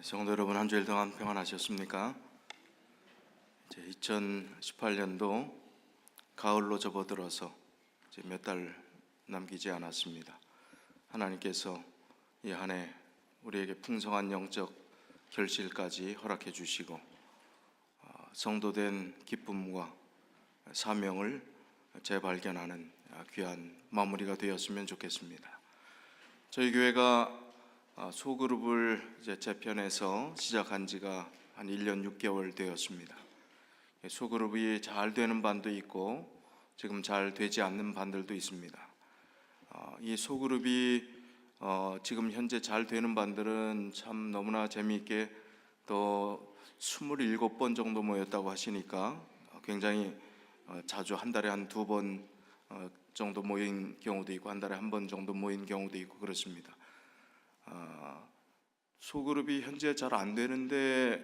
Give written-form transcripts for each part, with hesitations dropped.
성도 여러분, 한 주일 동안 평안하셨습니까? 이제 2018년도 가을로 접어들어서 이제 몇 달 남기지 않았습니다. 하나님께서 이 한 해 우리에게 풍성한 영적 결실까지 허락해 주시고 성도된 기쁨과 사명을 재발견하는 귀한 마무리가 되었으면 좋겠습니다. 저희 교회가 소그룹을 이제 재편해서 시작한 지가 한 1년 6개월 되었습니다. 소그룹이 잘 되는 반도 있고 지금 잘 되지 않는 반들도 있습니다. 이 소그룹이 지금 현재 잘 되는 반들은 참 너무나 재미있게 또 27번 정도 모였다고 하시니까 굉장히 자주 한 달에 한 2번 정도 모인 경우도 있고 한 달에 한 번 정도 모인 경우도 있고 그렇습니다. 소그룹이 현재 잘 안 되는데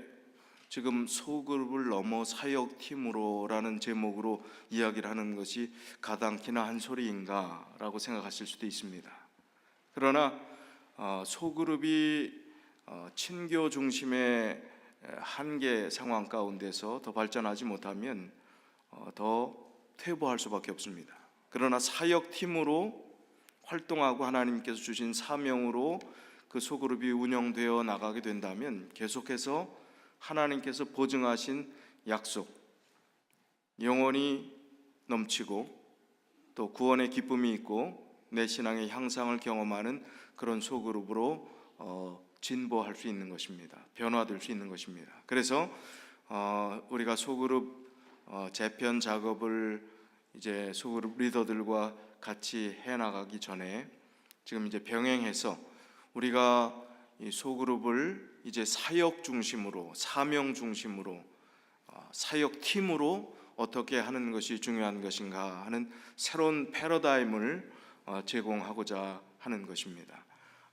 지금 소그룹을 넘어 사역팀으로라는 제목으로 이야기를 하는 것이 가당키나 한 소리인가 라고 생각하실 수도 있습니다. 그러나 소그룹이 친교 중심의 한계 상황 가운데서 더 발전하지 못하면 더 퇴보할 수밖에 없습니다. 그러나 사역팀으로 활동하고 하나님께서 주신 사명으로 그 소그룹이 운영되어 나가게 된다면 계속해서 하나님께서 보증하신 약속, 영혼이 넘치고 또 구원의 기쁨이 있고 내 신앙의 향상을 경험하는 그런 소그룹으로 진보할 수 있는 것입니다. 변화될 수 있는 것입니다. 그래서 우리가 소그룹 재편 작업을 이제 소그룹 리더들과 같이 해나가기 전에 지금 이제 병행해서 우리가 이 소그룹을 이제 사역 중심으로, 사명 중심으로, 사역팀으로 어떻게 하는 것이 중요한 것인가 하는 새로운 패러다임을 제공하고자 하는 것입니다.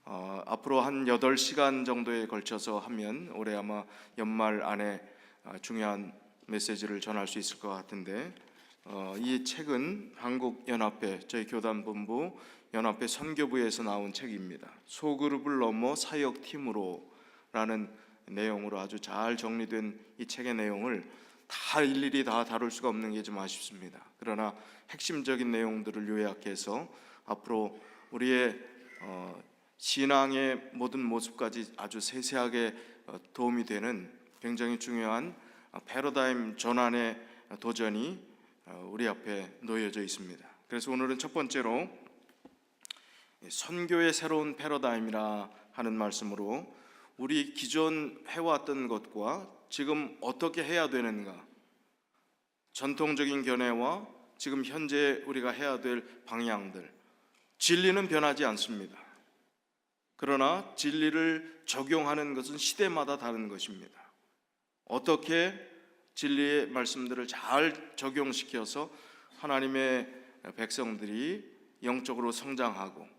앞으로 한 8시간 정도에 걸쳐서 하면 올해 아마 연말 안에 중요한 메시지를 전할 수 있을 것 같은데 이 책은 한국연합회, 저희 교단본부 연합회 선교부에서 나온 책입니다. 소그룹을 넘어 사역팀으로 라는 내용으로 아주 잘 정리된 이 책의 내용을 다 일일이 다 다룰 수가 없는 게 좀 아쉽습니다. 그러나 핵심적인 내용들을 요약해서 앞으로 우리의 신앙의 모든 모습까지 아주 세세하게 도움이 되는 굉장히 중요한 패러다임 전환의 도전이 우리 앞에 놓여져 있습니다. 그래서 오늘은 첫 번째로 선교의 새로운 패러다임이라 하는 말씀으로 우리 기존 해왔던 것과 지금 어떻게 해야 되는가, 전통적인 견해와 지금 현재 우리가 해야 될 방향들, 진리는 변하지 않습니다. 그러나 진리를 적용하는 것은 시대마다 다른 것입니다. 어떻게 진리의 말씀들을 잘 적용시켜서 하나님의 백성들이 영적으로 성장하고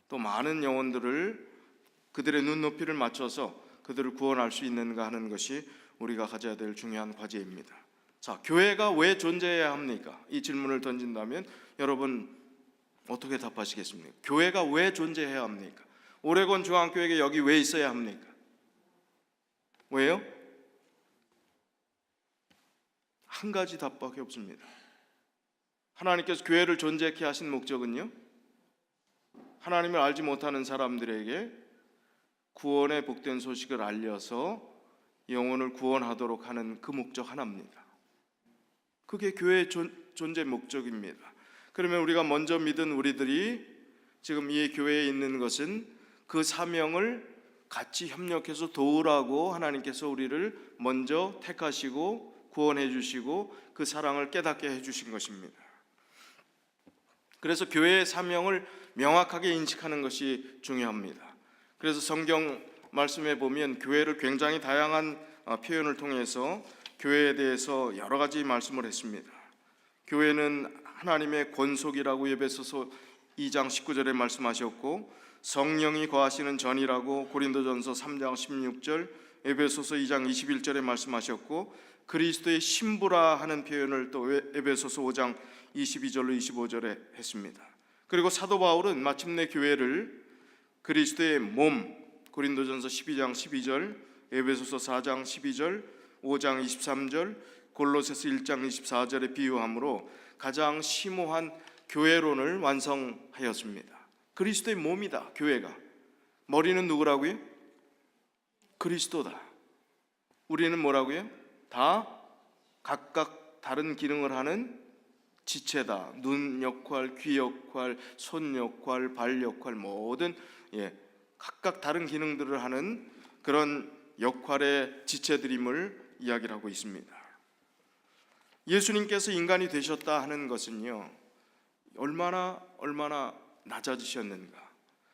또 많은 영혼들을 그들의 눈높이를 맞춰서 그들을 구원할 수 있는가 하는 것이 우리가 가져야 될 중요한 과제입니다. 자, 교회가 왜 존재해야 합니까? 이 질문을 던진다면 여러분 어떻게 답하시겠습니까? 교회가 왜 존재해야 합니까? 오레곤 중앙교회가 여기 왜 있어야 합니까? 왜요? 한 가지 답밖에 없습니다. 하나님께서 교회를 존재케 하신 목적은요, 하나님을 알지 못하는 사람들에게 구원의 복된 소식을 알려서 영혼을 구원하도록 하는 그 목적 하나입니다. 그게 교회의 존재 목적입니다. 그러면 우리가 먼저 믿은 우리들이 지금 이 교회에 있는 것은 그 사명을 같이 협력해서 도우라고 하나님께서 우리를 먼저 택하시고 구원해 주시고 그 사랑을 깨닫게 해 주신 것입니다. 그래서 교회의 사명을 명확하게 인식하는 것이 중요합니다. 그래서 성경 말씀에 보면 교회를 굉장히 다양한 표현을 통해서 교회에 대해서 여러 가지 말씀을 했습니다. 교회는 하나님의 권속이라고 에베소서 2장 19절에 말씀하셨고, 성령이 거하시는 전이라고 고린도전서 3장 16절, 에베소서 2장 21절에 말씀하셨고, 그리스도의 신부라 하는 표현을 또 에베소서 5장 22절로 25절에 했습니다. 그리고 사도 바울은 마침내 교회를 그리스도의 몸, 고린도전서 12장 12절, 에베소서 4장 12절, 5장 23절, 골로새서 1장 24절에 비유함으로 가장 심오한 교회론을 완성하였습니다. 그리스도의 몸이다, 교회가. 머리는 누구라고요? 그리스도다. 우리는 뭐라고요? 다 각각 다른 기능을 하는 지체다. 눈 역할, 귀 역할, 손 역할, 발 역할, 모든 각각 다른 기능들을 하는 그런 역할의 지체들임을 이야기를 하고 있습니다. 예수님께서 인간이 되셨다 하는 것은요, 얼마나 낮아지셨는가.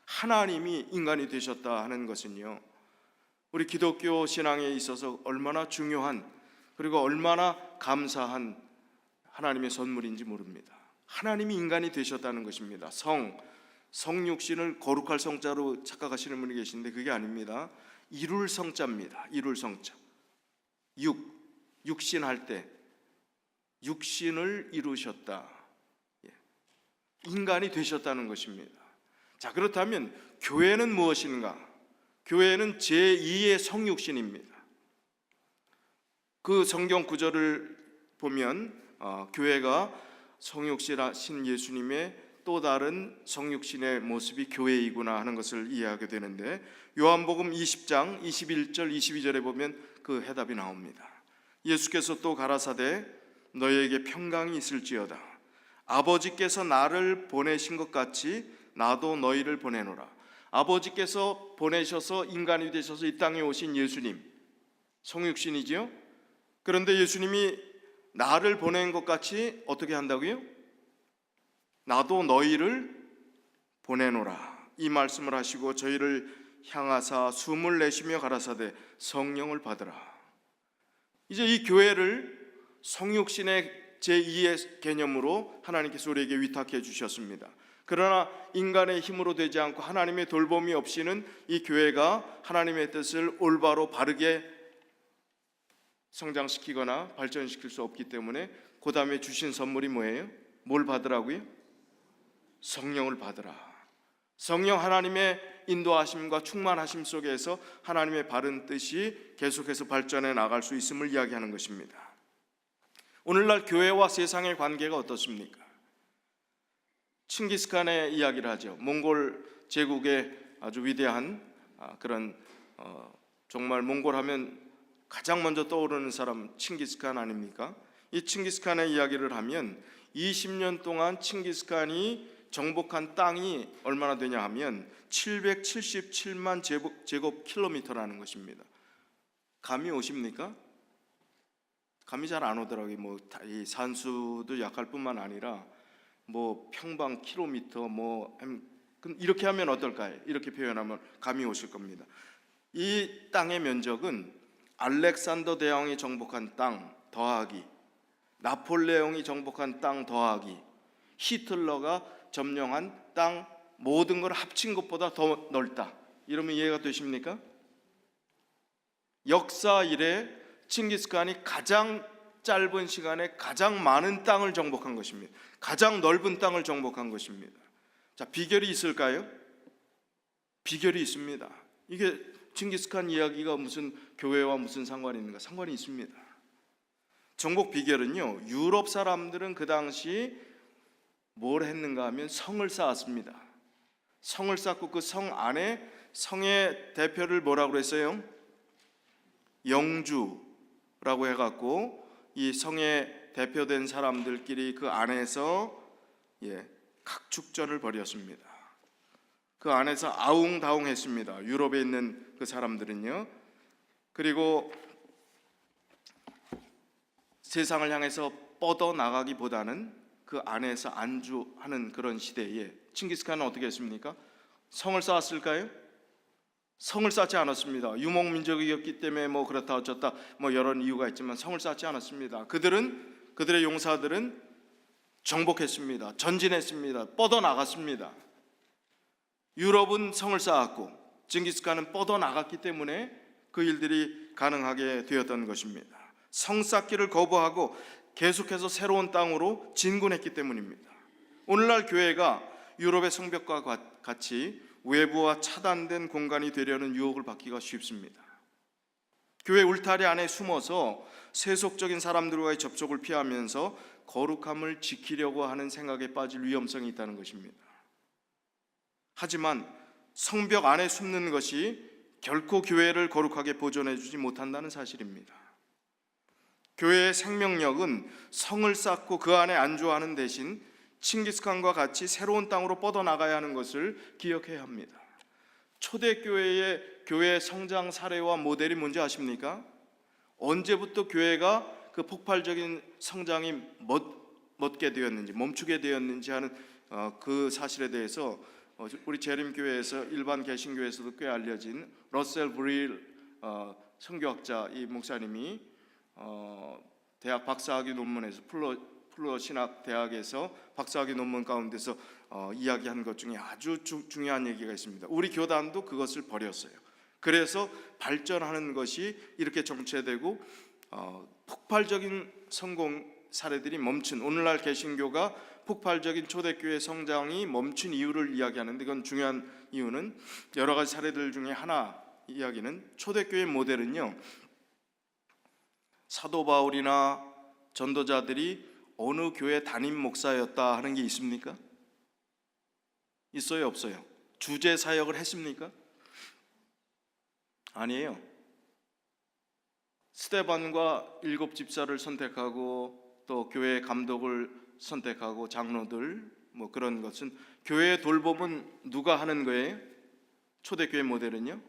하나님이 인간이 되셨다 하는 것은요, 우리 기독교 신앙에 있어서 얼마나 중요한, 그리고 얼마나 감사한 하나님의 선물인지 모릅니다. 하나님이 인간이 되셨다는 것입니다. 성육신을 거룩할 성자로 착각하시는 분이 계신데 그게 아닙니다. 이룰 성자입니다. 이룰 성자. 육신할 때 육신을 이루셨다. 인간이 되셨다는 것입니다. 자, 그렇다면 교회는 무엇인가? 교회는 제2의 성육신입니다. 그 성경 구절을 보면 교회가 성육신하신 예수님의 또 다른 성육신의 모습이 교회이구나 하는 것을 이해하게 되는데, 요한복음 20장 21절 22절에 보면 그 해답이 나옵니다. 예수께서 또 가라사대 너희에게 평강이 있을지어다. 아버지께서 나를 보내신 것 같이 나도 너희를 보내노라. 아버지께서 보내셔서 인간이 되셔서 이 땅에 오신 예수님, 성육신이지요. 그런데 예수님이 나를 보낸 것 같이 어떻게 한다고요? 나도 너희를 보내노라. 이 말씀을 하시고 저희를 향하사 숨을 내쉬며 가라사대 성령을 받으라. 이제 이 교회를 성육신의 제2의 개념으로 하나님께서 우리에게 위탁해 주셨습니다. 그러나 인간의 힘으로 되지 않고 하나님의 돌봄이 없이는 이 교회가 하나님의 뜻을 올바로 바르게 성장시키거나 발전시킬 수 없기 때문에 그 다음에 주신 선물이 뭐예요? 뭘 받으라고요? 성령을 받으라. 성령 하나님의 인도하심과 충만하심 속에서 하나님의 바른 뜻이 계속해서 발전해 나갈 수 있음을 이야기하는 것입니다. 오늘날 교회와 세상의 관계가 어떻습니까? 칭기스칸의 이야기를 하죠. 몽골 제국의 아주 위대한 그런 정말 몽골 하면 가장 먼저 떠오르는 사람 칭기스칸 아닙니까? 이 칭기스칸의 이야기를 하면 20년 동안 칭기스칸이 정복한 땅이 얼마나 되냐 하면 777만 제곱킬로미터라는 것입니다. 감이 오십니까? 감이 잘 안 오더라고요. 이 산수도 약할 뿐만 아니라 평방 킬로미터 이렇게 하면 어떨까요? 이렇게 표현하면 감이 오실 겁니다. 이 땅의 면적은 알렉산더 대왕이 정복한 땅 더하기, 나폴레옹이 정복한 땅 더하기, 히틀러가 점령한 땅 모든 걸 합친 것보다 더 넓다. 이러면 이해가 되십니까? 역사 이래 칭기스칸이 가장 짧은 시간에 가장 많은 땅을 정복한 것입니다. 가장 넓은 땅을 정복한 것입니다. 자, 비결이 있을까요? 비결이 있습니다. 이게 칭기스칸 이야기가 무슨 교회와 무슨 상관이 있는가? 상관이 있습니다. 정복 비결은요, 유럽 사람들은 그 당시 뭘 했는가 하면 성을 쌓았습니다. 성을 쌓고 그 성 안에 성의 대표를 뭐라고 그랬어요? 영주라고 해갖고 이 성에 대표된 사람들끼리 그 안에서 각축전을 벌였습니다. 그 안에서 아웅다웅했습니다. 유럽에 있는 그 사람들은요. 그리고 세상을 향해서 뻗어 나가기보다는 그 안에서 안주하는 그런 시대에 칭기스칸은 어떻게 했습니까? 성을 쌓았을까요? 성을 쌓지 않았습니다. 유목민족이었기 때문에 그렇다 어쩌다 여러 이유가 있지만 성을 쌓지 않았습니다. 그들의 용사들은 정복했습니다. 전진했습니다. 뻗어 나갔습니다. 유럽은 성을 쌓았고 징기스칸은 뻗어 나갔기 때문에 그 일들이 가능하게 되었던 것입니다. 성 쌓기를 거부하고 계속해서 새로운 땅으로 진군했기 때문입니다. 오늘날 교회가 유럽의 성벽과 같이 외부와 차단된 공간이 되려는 유혹을 받기가 쉽습니다. 교회 울타리 안에 숨어서 세속적인 사람들과의 접촉을 피하면서 거룩함을 지키려고 하는 생각에 빠질 위험성이 있다는 것입니다. 하지만 성벽 안에 숨는 것이 결코 교회를 거룩하게 보존해 주지 못한다는 사실입니다. 교회의 생명력은 성을 쌓고 그 안에 안주하는 대신 칭기스칸과 같이 새로운 땅으로 뻗어나가야 하는 것을 기억해야 합니다. 초대교회의 교회 성장 사례와 모델이 뭔지 아십니까? 언제부터 교회가 그 폭발적인 성장이 멎게 되었는지, 멈추게 되었는지 하는 그 사실에 대해서 우리 재림교회에서 일반 개신교회에서도 꽤 알려진 러셀 브릴 선교학자 이 목사님이 대학 박사학위 논문에서 플러 신학 대학에서 박사학위 논문 가운데서 이야기한 것 중에 아주 중요한 얘기가 있습니다. 우리 교단도 그것을 버렸어요. 그래서 발전하는 것이 이렇게 정체되고 폭발적인 성공 사례들이 멈춘, 오늘날 개신교가 폭발적인 초대교회 성장이 멈춘 이유를 이야기하는데, 그건 중요한 이유는 여러 가지 사례들 중에 하나 이야기는, 초대교회 모델은요, 사도 바울이나 전도자들이 어느 교회 담임 목사였다 하는 게 있습니까? 있어요, 없어요? 주재 사역을 했습니까? 아니에요. 스데반과 7 집사를 선택하고 또 교회 감독을 선택하고 장로들 뭐 그런 것은, 교회의 돌봄은 누가 하는 거예요? 초대교회 모델은요,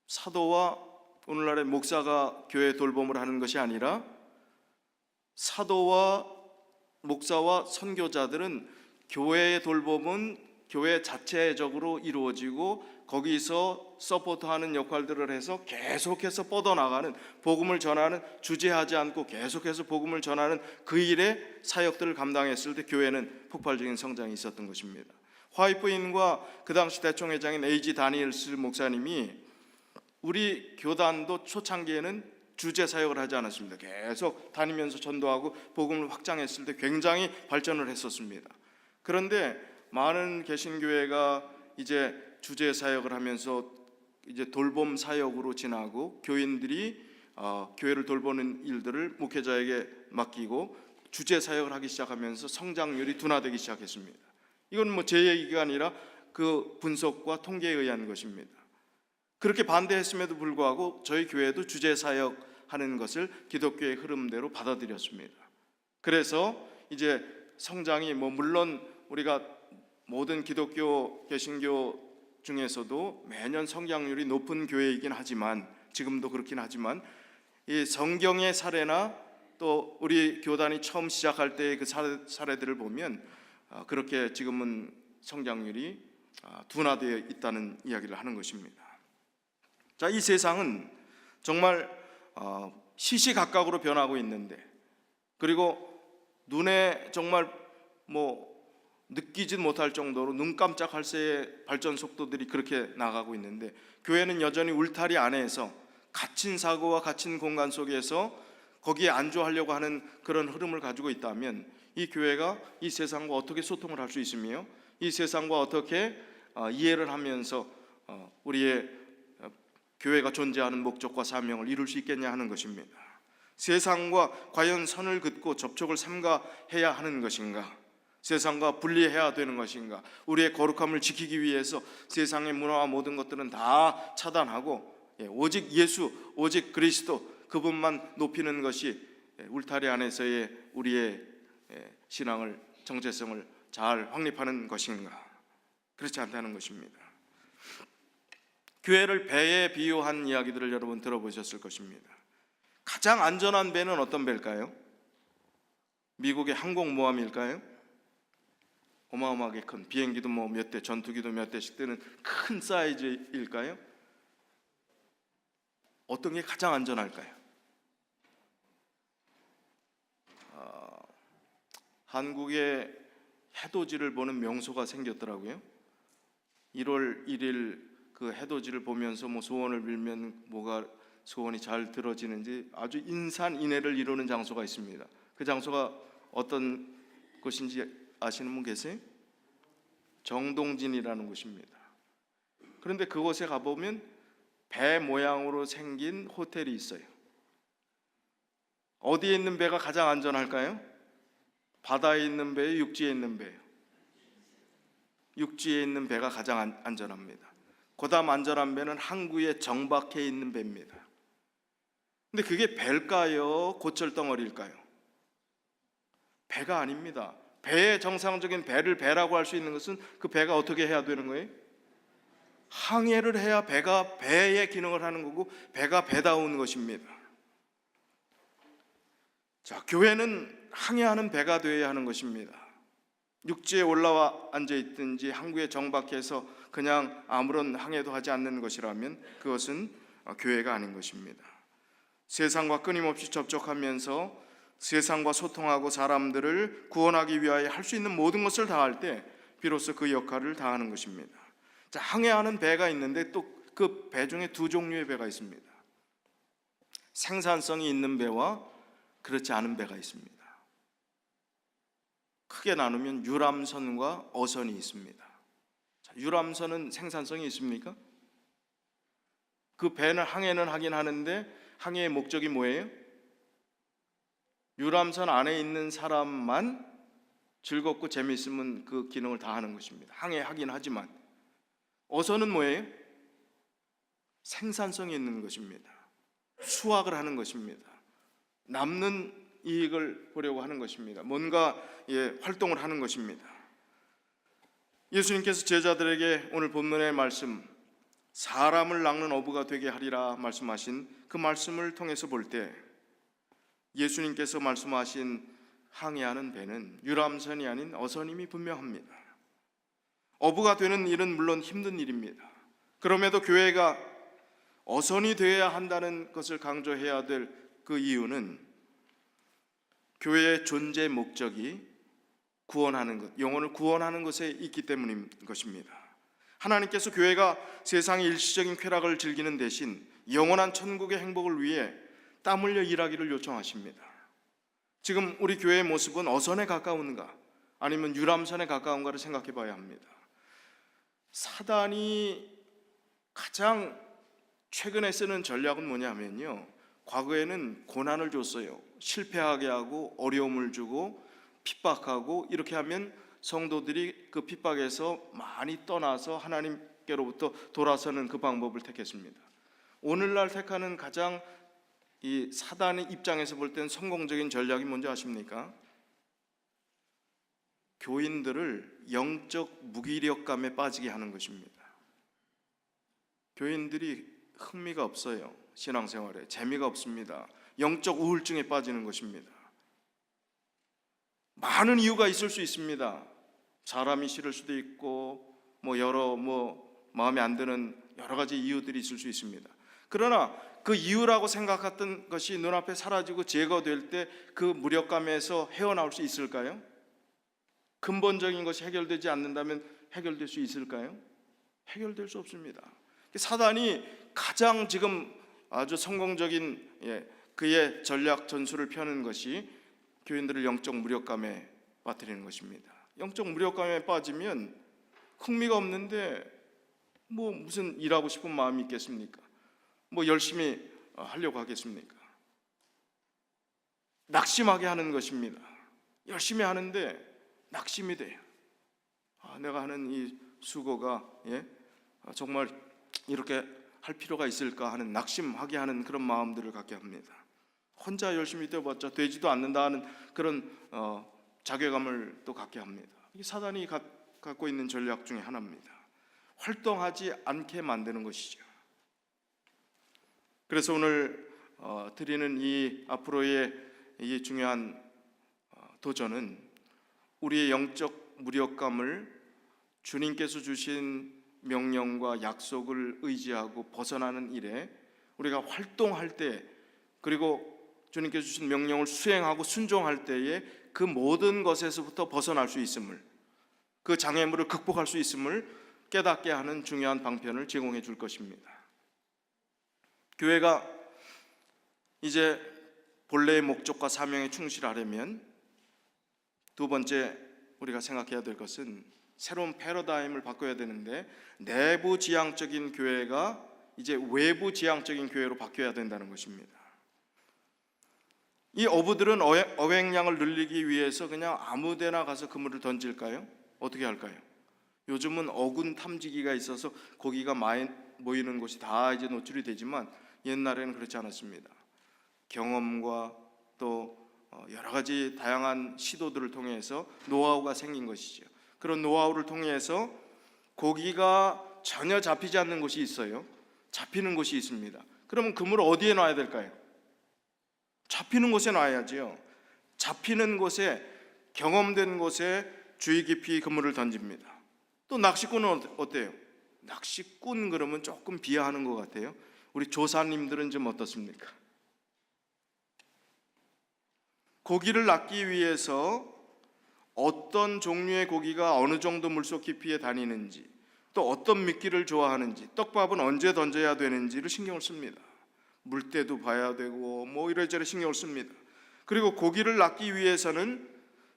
사도와 오늘날의 목사가 교회 돌봄을 하는 것이 아니라 사도와 목사와 선교자들은 교회의 돌봄은 교회 자체적으로 이루어지고 거기서 서포트하는 역할들을 해서 계속해서 뻗어나가는, 복음을 전하는, 주저하지 않고 계속해서 복음을 전하는 그 일의 사역들을 감당했을 때 교회는 폭발적인 성장이 있었던 것입니다. 화이트인과 그 당시 대총회장인 A.G. 다니엘스 목사님이 우리 교단도 초창기에는 주재 사역을 하지 않았습니다. 계속 다니면서 전도하고 복음을 확장했을 때 굉장히 발전을 했었습니다. 그런데 많은 개신교회가 이제 주재 사역을 하면서 이제 돌봄 사역으로 지나고 교인들이 교회를 돌보는 일들을 목회자에게 맡기고 주재 사역을 하기 시작하면서 성장률이 둔화되기 시작했습니다. 이건 뭐 제 얘기가 아니라 그 분석과 통계에 의한 것입니다. 그렇게 반대했음에도 불구하고 저희 교회도 주재 사역하는 것을 기독교의 흐름대로 받아들였습니다. 그래서 이제 성장이 물론 우리가 모든 기독교 개신교 중에서도 매년 성장률이 높은 교회이긴 하지만, 지금도 그렇긴 하지만, 이 성경의 사례나 또 우리 교단이 처음 시작할 때의 그 사례들을 보면 그렇게 지금은 성장률이 둔화되어 있다는 이야기를 하는 것입니다. 자, 이 세상은 정말 시시각각으로 변하고 있는데, 그리고 눈에 정말 느끼지 못할 정도로 눈 깜짝할 새의 발전 속도들이 그렇게 나가고 있는데, 교회는 여전히 울타리 안에서 갇힌 사고와 갇힌 공간 속에서 거기에 안주하려고 하는 그런 흐름을 가지고 있다면, 이 교회가 이 세상과 어떻게 소통을 할 수 있으며 이 세상과 어떻게 이해를 하면서 우리의 교회가 존재하는 목적과 사명을 이룰 수 있겠냐 하는 것입니다. 세상과 과연 선을 긋고 접촉을 삼가해야 하는 것인가, 세상과 분리해야 되는 것인가, 우리의 거룩함을 지키기 위해서 세상의 문화와 모든 것들은 다 차단하고 오직 예수, 오직 그리스도 그분만 높이는 것이 울타리 안에서의 우리의 신앙을, 정체성을 잘 확립하는 것인가? 그렇지 않다는 것입니다. 교회를 배에 비유한 이야기들을 여러분 들어보셨을 것입니다. 가장 안전한 배는 어떤 배일까요? 미국의 항공모함일까요? 어마어마하게 큰, 비행기도 몇 대, 전투기도 몇 대씩 뜨는 큰 사이즈일까요? 어떤 게 가장 안전할까요? 한국에 해돋이를 보는 명소가 생겼더라고요. 1월 1일 그 해돋이를 보면서 소원을 빌면 뭐가 소원이 잘 들어지는지 아주 인산인해를 이루는 장소가 있습니다. 그 장소가 어떤 곳인지 아시는 분 계세요? 정동진이라는 곳입니다. 그런데 그곳에 가보면 배 모양으로 생긴 호텔이 있어요. 어디에 있는 배가 가장 안전할까요? 바다에 있는 배예요, 육지에 있는 배예요? 육지에 있는 배가 가장 안전합니다. 그다음 안전한 배는 항구에 정박해 있는 배입니다. 근데 그게 배일까요? 고철덩어리일까요? 배가 아닙니다. 배의 정상적인 배를 배라고 할 수 있는 것은 그 배가 어떻게 해야 되는 거예요? 항해를 해야 배가 배의 기능을 하는 거고 배가 배다운 것입니다. 자, 교회는 항해하는 배가 되어야 하는 것입니다. 육지에 올라와 앉아 있든지 항구에 정박해서 그냥 아무런 항해도 하지 않는 것이라면 그것은 교회가 아닌 것입니다. 세상과 끊임없이 접촉하면서 세상과 소통하고 사람들을 구원하기 위하여 할 수 있는 모든 것을 다할 때 비로소 그 역할을 다하는 것입니다. 자, 항해하는 배가 있는데 또 그 배 중에 두 종류의 배가 있습니다. 생산성이 있는 배와 그렇지 않은 배가 있습니다. 크게 나누면 유람선과 어선이 있습니다. 자, 유람선은 생산성이 있습니까? 그 배는 항해는 하긴 하는데 항해의 목적이 뭐예요? 유람선 안에 있는 사람만 즐겁고 재미있으면 그 기능을 다 하는 것입니다. 항해하긴 하지만 어선은 뭐예요? 생산성이 있는 것입니다. 수확을 하는 것입니다. 남는 이익을 보려고 하는 것입니다. 뭔가 활동을 하는 것입니다. 예수님께서 제자들에게 오늘 본문의 말씀, 사람을 낚는 어부가 되게 하리라 말씀하신 그 말씀을 통해서 볼 때 예수님께서 말씀하신 항해하는 배는 유람선이 아닌 어선임이 분명합니다. 어부가 되는 일은 물론 힘든 일입니다. 그럼에도 교회가 어선이 되어야 한다는 것을 강조해야 될 그 이유는 교회의 존재 목적이 구원하는 것, 영혼을 구원하는 것에 있기 때문인 것입니다. 하나님께서 교회가 세상의 일시적인 쾌락을 즐기는 대신 영원한 천국의 행복을 위해 땀 흘려 일하기를 요청하십니다. 지금 우리 교회의 모습은 어선에 가까운가 아니면 유람선에 가까운가를 생각해 봐야 합니다. 사단이 가장 최근에 쓰는 전략은 뭐냐면요, 과거에는 고난을 줬어요. 실패하게 하고 어려움을 주고 핍박하고, 이렇게 하면 성도들이 그 핍박에서 많이 떠나서 하나님께로부터 돌아서는 그 방법을 택했습니다. 오늘날 택하는 가장 이 사단의 입장에서 볼 때는 성공적인 전략이 뭔지 아십니까? 교인들을 영적 무기력감에 빠지게 하는 것입니다. 교인들이 흥미가 없어요. 신앙생활에 재미가 없습니다. 영적 우울증에 빠지는 것입니다. 많은 이유가 있을 수 있습니다. 사람이 싫을 수도 있고 여러 마음에 안 드는 여러 가지 이유들이 있을 수 있습니다. 그러나 그 이유라고 생각했던 것이 눈앞에 사라지고 제거될 때 그 무력감에서 헤어나올 수 있을까요? 근본적인 것이 해결되지 않는다면 해결될 수 있을까요? 해결될 수 없습니다. 사단이 가장 지금 아주 성공적인 그의 전략 전술을 펴는 것이 교인들을 영적 무력감에 빠뜨리는 것입니다. 영적 무력감에 빠지면 흥미가 없는데 무슨 일하고 싶은 마음이 있겠습니까? 열심히 하려고 하겠습니까? 낙심하게 하는 것입니다. 열심히 하는데 낙심이 돼요. 내가 하는 이 수고가 정말 이렇게 할 필요가 있을까 하는, 낙심하게 하는 그런 마음들을 갖게 합니다. 혼자 열심히 뛰어봤자 되지도 않는다 하는 그런 자괴감을 또 갖게 합니다. 이게 사단이 갖고 있는 전략 중에 하나입니다. 활동하지 않게 만드는 것이죠. 그래서 오늘 드리는 이 앞으로의 이 중요한 도전은 우리의 영적 무력감을 주님께서 주신 명령과 약속을 의지하고 벗어나는 일에 우리가 활동할 때, 그리고 주님께서 주신 명령을 수행하고 순종할 때에 그 모든 것에서부터 벗어날 수 있음을, 그 장애물을 극복할 수 있음을 깨닫게 하는 중요한 방편을 제공해 줄 것입니다. 교회가 이제 본래의 목적과 사명에 충실하려면 두 번째 우리가 생각해야 될 것은 새로운 패러다임을 바꿔야 되는데, 내부 지향적인 교회가 이제 외부 지향적인 교회로 바뀌어야 된다는 것입니다. 이 어부들은 어획량을 늘리기 위해서 그냥 아무데나 가서 그물을 던질까요? 어떻게 할까요? 요즘은 어군 탐지기가 있어서 고기가 많이 모이는 곳이 다 이제 노출이 되지만 옛날에는 그렇지 않았습니다. 경험과 또 여러 가지 다양한 시도들을 통해서 노하우가 생긴 것이죠. 그런 노하우를 통해서 고기가 전혀 잡히지 않는 곳이 있어요. 잡히는 곳이 있습니다. 그러면 그물을 어디에 놔야 될까요? 잡히는 곳에 놔야지요. 잡히는 곳에, 경험된 곳에 주의 깊이 그물을 던집니다. 또 낚시꾼은 어때요? 낚시꾼 그러면 조금 비하하는 것 같아요. 우리 조사님들은 좀 어떻습니까? 고기를 낚기 위해서 어떤 종류의 고기가 어느 정도 물속 깊이에 다니는지, 또 어떤 미끼를 좋아하는지, 떡밥은 언제 던져야 되는지를 신경을 씁니다. 물때도 봐야 되고 뭐 이래저래 신경을 씁니다. 그리고 고기를 낚기 위해서는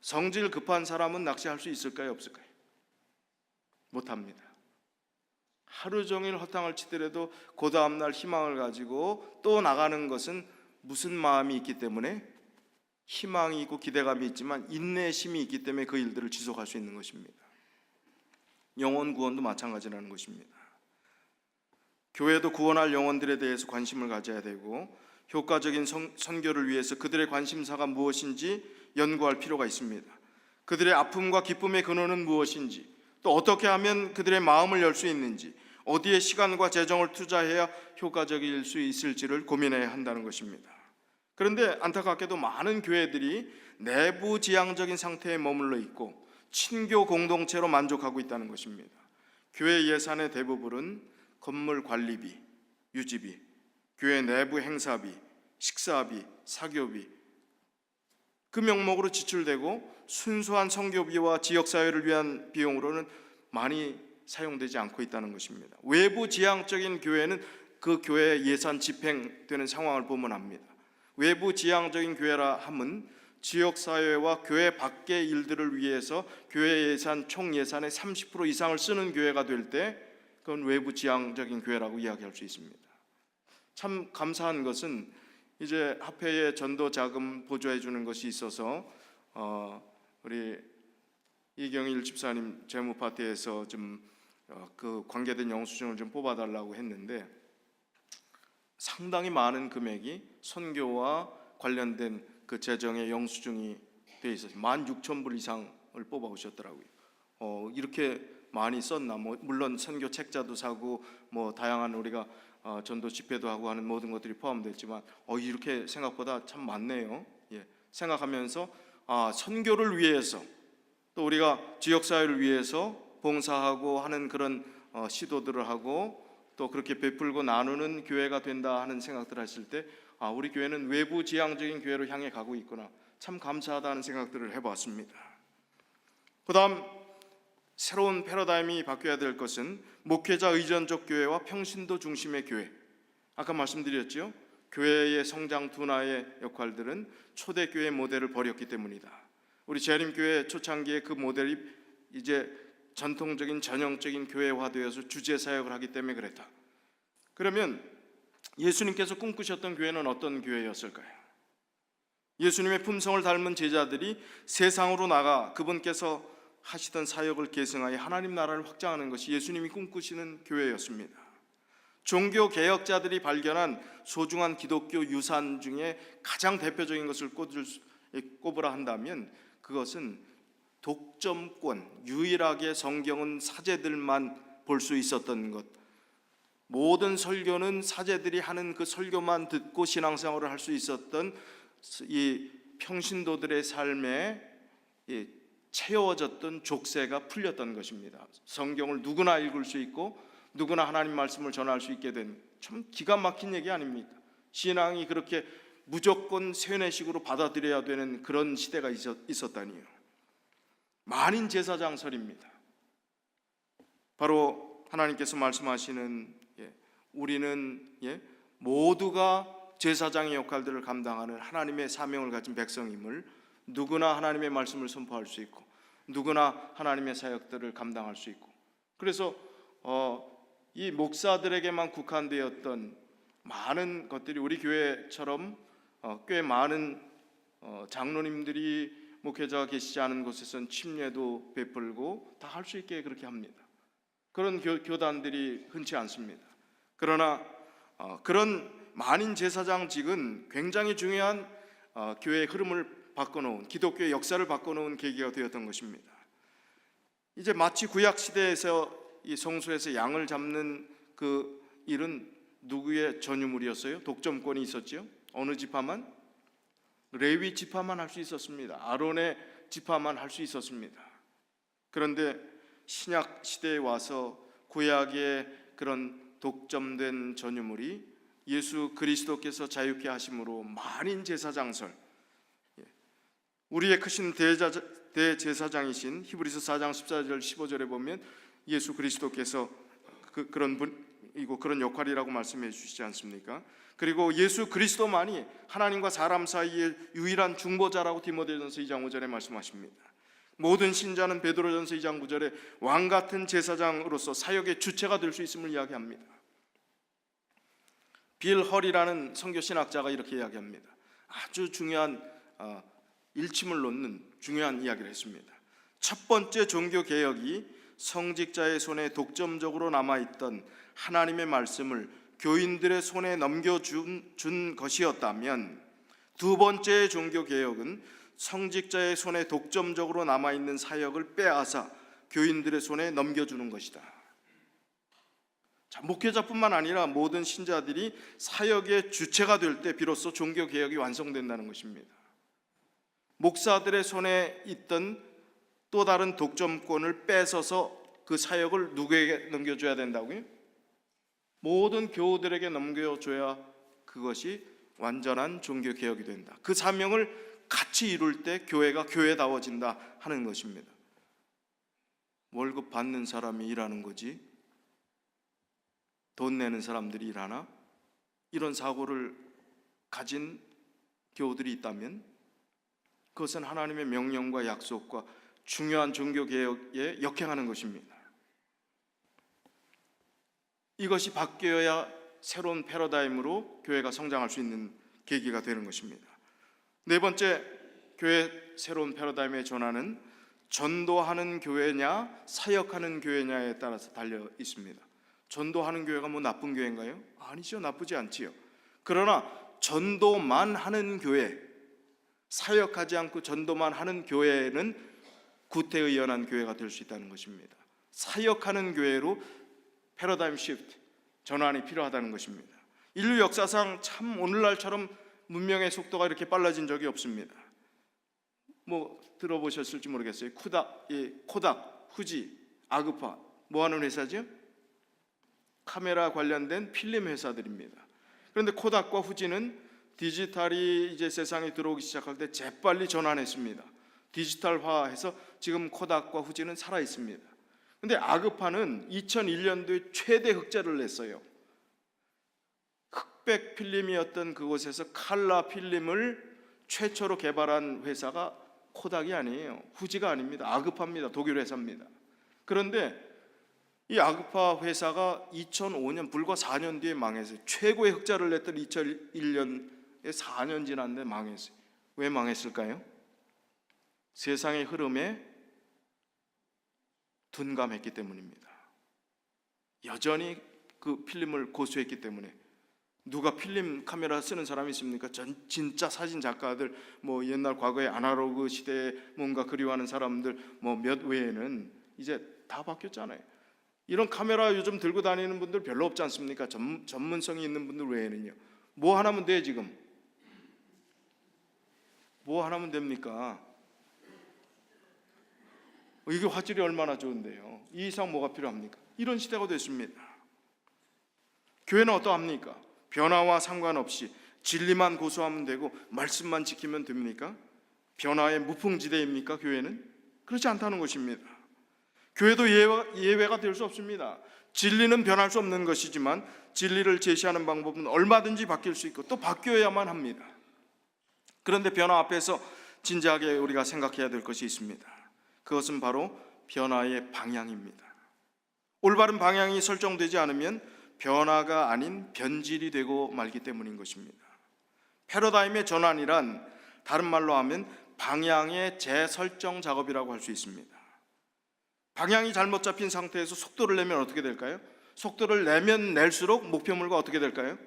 성질 급한 사람은 낚시할 수 있을까요? 없을까요? 못합니다. 하루 종일 허탕을 치더라도 그 다음날 희망을 가지고 또 나가는 것은 무슨 마음이 있기 때문에? 희망이 있고 기대감이 있지만 인내심이 있기 때문에 그 일들을 지속할 수 있는 것입니다. 영혼 구원도 마찬가지라는 것입니다. 교회도 구원할 영혼들에 대해서 관심을 가져야 되고 효과적인 선교를 위해서 그들의 관심사가 무엇인지 연구할 필요가 있습니다. 그들의 아픔과 기쁨의 근원은 무엇인지, 또 어떻게 하면 그들의 마음을 열 수 있는지, 어디에 시간과 재정을 투자해야 효과적일 수 있을지를 고민해야 한다는 것입니다. 그런데 안타깝게도 많은 교회들이 내부 지향적인 상태에 머물러 있고 친교 공동체로 만족하고 있다는 것입니다. 교회 예산의 대부분은 건물 관리비, 유지비, 교회 내부 행사비, 식사비, 사교비 그 명목으로 지출되고 순수한 선교비와 지역사회를 위한 비용으로는 많이 사용되지 않고 있다는 것입니다. 외부 지향적인 교회는 그 교회의 예산 집행되는 상황을 보면 압니다. 외부 지향적인 교회라 함은 지역사회와 교회 밖의 일들을 위해서 교회 예산 총 예산의 30% 이상을 쓰는 교회가 될 때 그건 외부 지향적인 교회라고 이야기할 수 있습니다. 참 감사한 것은 이제 합회에 전도 자금 보조해 주는 것이 있어서 우리 이경일 집사님 재무 파트에서 좀 그 관계된 영수증을 좀 뽑아달라고 했는데 상당히 많은 금액이 선교와 관련된 그 재정의 영수증이 돼 있어서 16,000불 이상을 뽑아 오셨더라고요. 이렇게 많이 썼나? 물론 선교 책자도 사고 뭐 다양한 우리가 전도 집회도 하고 하는 모든 것들이 포함됐지만 이렇게 생각보다 참 많네요. 생각하면서 선교를 위해서 또 우리가 지역사회를 위해서 봉사하고 하는 그런 시도들을 하고 또 그렇게 베풀고 나누는 교회가 된다 하는 생각들을 했을 때 우리 교회는 외부 지향적인 교회로 향해 가고 있구나, 참 감사하다는 생각들을 해봤습니다. 그 다음 새로운 패러다임이 바뀌어야 될 것은 목회자 의존적 교회와 평신도 중심의 교회. 아까 말씀드렸죠. 교회의 성장 둔화의 역할들은 초대교회 모델을 버렸기 때문이다. 우리 재림교회 초창기에 그 모델이 이제 전통적인 전형적인 교회화되어서 주제사역을 하기 때문에 그랬다. 그러면 예수님께서 꿈꾸셨던 교회는 어떤 교회였을까요? 예수님의 품성을 닮은 제자들이 세상으로 나가 그분께서 하시던 사역을 계승하여 하나님 나라를 확장하는 것이 예수님이 꿈꾸시는 교회였습니다. 종교 개혁자들이 발견한 소중한 기독교 유산 중에 가장 대표적인 것을 꼽으라 한다면 그것은 독점권, 유일하게 성경은 사제들만 볼 수 있었던 것, 모든 설교는 사제들이 하는 그 설교만 듣고 신앙생활을 할 수 있었던 이 평신도들의 삶에 채워졌던 족쇄가 풀렸던 것입니다. 성경을 누구나 읽을 수 있고 누구나 하나님 말씀을 전할 수 있게 된 참 기가 막힌 얘기 아닙니까? 신앙이 그렇게 무조건 세뇌식으로 받아들여야 되는 그런 시대가 있었다니요. 만인 제사장설입니다. 바로 하나님께서 말씀하시는 우리는 모두가 제사장의 역할들을 감당하는 하나님의 사명을 가진 백성임을 누구나 하나님의 말씀을 선포할 수 있고 누구나 하나님의 사역들을 감당할 수 있고, 그래서 이 목사들에게만 국한되었던 많은 것들이 우리 교회처럼 꽤 많은 장로님들이 목회자가 계시지 않은 곳에서는 침례도 베풀고 다 할 수 있게 그렇게 합니다. 그런 교단들이 흔치 않습니다. 그러나 그런 만인 제사장직은 굉장히 중요한 교회의 흐름을 바꿔놓은, 기독교의 역사를 바꿔놓은 계기가 되었던 것입니다. 이제 마치 구약 시대에서 이 성소에서 양을 잡는 그 일은 누구의 전유물이었어요? 독점권이 있었지요. 어느 지파만? 레위 지파만 할 수 있었습니다. 아론의 지파만 할 수 있었습니다. 그런데 신약 시대에 와서 구약의 그런 독점된 전유물이 예수 그리스도께서 자유케 하심으로 만인 제사장설, 우리의 크신 대제사장이신 히브리서 4장 14절 15절에 보면 예수 그리스도께서 그런 분이고 그런 역할이라고 말씀해 주시지 않습니까? 그리고 예수 그리스도만이 하나님과 사람 사이의 유일한 중보자라고 디모데전서 2장 5절에 말씀하십니다. 모든 신자는 베드로전서 2장 9절에 왕같은 제사장으로서 사역의 주체가 될 수 있음을 이야기합니다. 빌 헐이라는 선교신학자가 이렇게 이야기합니다. 아주 중요한 일침을 놓는 중요한 이야기를 했습니다. 첫 번째 종교개혁이 성직자의 손에 독점적으로 남아있던 하나님의 말씀을 교인들의 손에 넘겨준 것이었다면, 두 번째 종교개혁은 성직자의 손에 독점적으로 남아있는 사역을 빼앗아 교인들의 손에 넘겨주는 것이다. 자, 목회자뿐만 아니라 모든 신자들이 사역의 주체가 될 때 비로소 종교개혁이 완성된다는 것입니다. 목사들의 손에 있던 또 다른 독점권을 뺏어서 그 사역을 누구에게 넘겨줘야 된다고요? 모든 교우들에게 넘겨줘야 그것이 완전한 종교개혁이 된다. 그 사명을 같이 이룰 때 교회가 교회다워진다 하는 것입니다. 월급 받는 사람이 일하는 거지 돈 내는 사람들이 일하나? 이런 사고를 가진 교우들이 있다면 그것은 하나님의 명령과 약속과 중요한 종교개혁에 역행하는 것입니다. 이것이 바뀌어야 새로운 패러다임으로 교회가 성장할 수 있는 계기가 되는 것입니다. 네 번째, 교회 새로운 패러다임의 전환은 전도하는 교회냐 사역하는 교회냐에 따라서 달려 있습니다. 전도하는 교회가 뭐 나쁜 교회인가요? 아니죠. 나쁘지 않지요. 그러나 전도만 하는 교회, 사역하지 않고 전도만 하는 교회는 구태의연한 교회가 될 수 있다는 것입니다. 사역하는 교회로 패러다임 시프트, 전환이 필요하다는 것입니다. 인류 역사상 참 오늘날처럼 문명의 속도가 이렇게 빨라진 적이 없습니다. 뭐 들어보셨을지 모르겠어요. 코닥, 후지, 아그파 뭐 하는 회사죠? 카메라 관련된 필름 회사들입니다. 그런데 코닥과 후지는 디지털이 이제 세상에 들어오기 시작할 때 재빨리 전환했습니다. 디지털화해서 지금 코닥과 후지는 살아 있습니다. 그런데 아그파는 2001년도에 최대 흑자를 냈어요. 흑백 필름이었던 그곳에서 칼라 필름을 최초로 개발한 회사가 코닥이 아니에요. 후지가 아닙니다. 아그파입니다. 독일 회사입니다. 그런데 이 아그파 회사가 2005년 불과 4년 뒤에 망했어요. 최고의 흑자를 냈던 2001년에 4년 지났는데 망했어요. 왜 망했을까요? 세상의 흐름에 둔감했기 때문입니다. 여전히 그 필름을 고수했기 때문에. 누가 필름 카메라 쓰는 사람이 있습니까? 진짜 사진 작가들, 뭐 옛날 과거의 아날로그 시대에 뭔가 그리워하는 사람들 뭐 몇 외에는 이제 다 바뀌었잖아요. 이런 카메라 요즘 들고 다니는 분들 별로 없지 않습니까? 전문성이 있는 분들 외에는요. 뭐 하나면 돼 지금? 뭐 하나면 됩니까? 이게 화질이 얼마나 좋은데요. 이 이상 뭐가 필요합니까? 이런 시대가 됐습니다. 교회는 어떠합니까? 변화와 상관없이 진리만 고수하면 되고 말씀만 지키면 됩니까? 변화의 무풍지대입니까? 교회는? 그렇지 않다는 것입니다. 교회도 예외가 될 수 없습니다. 진리는 변할 수 없는 것이지만 진리를 제시하는 방법은 얼마든지 바뀔 수 있고 또 바뀌어야만 합니다. 그런데 변화 앞에서 진지하게 우리가 생각해야 될 것이 있습니다. 그것은 바로 변화의 방향입니다. 올바른 방향이 설정되지 않으면 변화가 아닌 변질이 되고 말기 때문인 것입니다. 패러다임의 전환이란 다른 말로 하면 방향의 재설정 작업이라고 할 수 있습니다. 방향이 잘못 잡힌 상태에서 속도를 내면 어떻게 될까요? 속도를 내면 낼수록 목표물과 어떻게 될까요?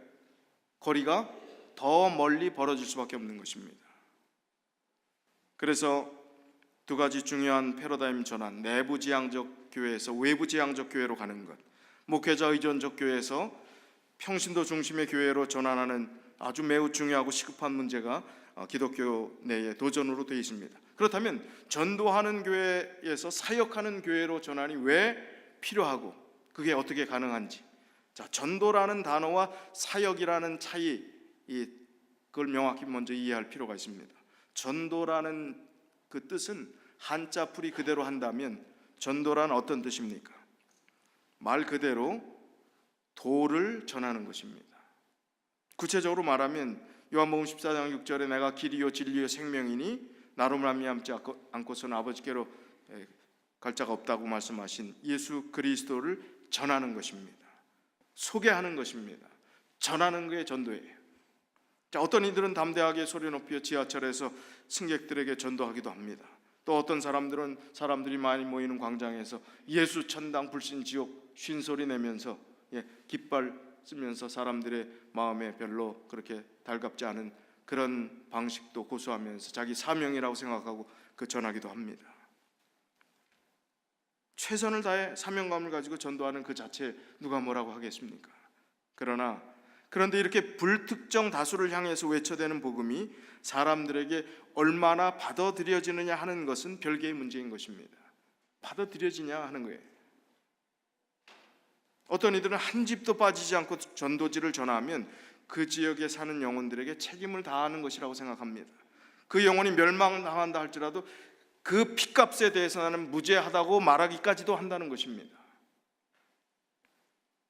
거리가 더 멀리 벌어질 수밖에 없는 것입니다. 그래서 두 가지 중요한 패러다임 전환, 내부 지향적 교회에서 외부 지향적 교회로 가는 것, 목회자 의존적 교회에서 평신도 중심의 교회로 전환하는 아주 매우 중요하고 시급한 문제가 기독교 내의 도전으로 되어 있습니다. 그렇다면 전도하는 교회에서 사역하는 교회로 전환이 왜 필요하고 그게 어떻게 가능한지, 자, 전도라는 단어와 사역이라는 차이, 그걸 명확히 먼저 이해할 필요가 있습니다. 전도라는 그 뜻은 한자풀이 그대로 한다면 전도란 어떤 뜻입니까? 말 그대로 도를 전하는 것입니다. 구체적으로 말하면 요한복음 14장 6절에 내가 길이요 진리요 생명이니 나로 말미암지 않고서는 아버지께로 갈 자가 없다고 말씀하신 예수 그리스도를 전하는 것입니다. 소개하는 것입니다. 전하는 게 전도예요. 자, 어떤 이들은 담대하게 소리 높여 지하철에서 승객들에게 전도하기도 합니다. 또 어떤 사람들은 사람들이 많이 모이는 광장에서 예수 천당 불신 지옥 쉰소리 내면서 깃발 쓰면서 사람들의 마음에 별로 그렇게 달갑지 않은 그런 방식도 고수하면서 자기 사명이라고 생각하고 그 전하기도 합니다. 최선을 다해 사명감을 가지고 전도하는 그 자체 누가 뭐라고 하겠습니까? 그런데 이렇게 불특정 다수를 향해서 외쳐대는 복음이 사람들에게 얼마나 받아들여지느냐 하는 것은 별개의 문제인 것입니다. 받아들여지냐 하는 거예요. 어떤 이들은 한 집도 빠지지 않고 전도지를 전하면 그 지역에 사는 영혼들에게 책임을 다하는 것이라고 생각합니다. 그 영혼이 멸망당한다 할지라도 그 핏값에 대해서 나는 무죄하다고 말하기까지도 한다는 것입니다.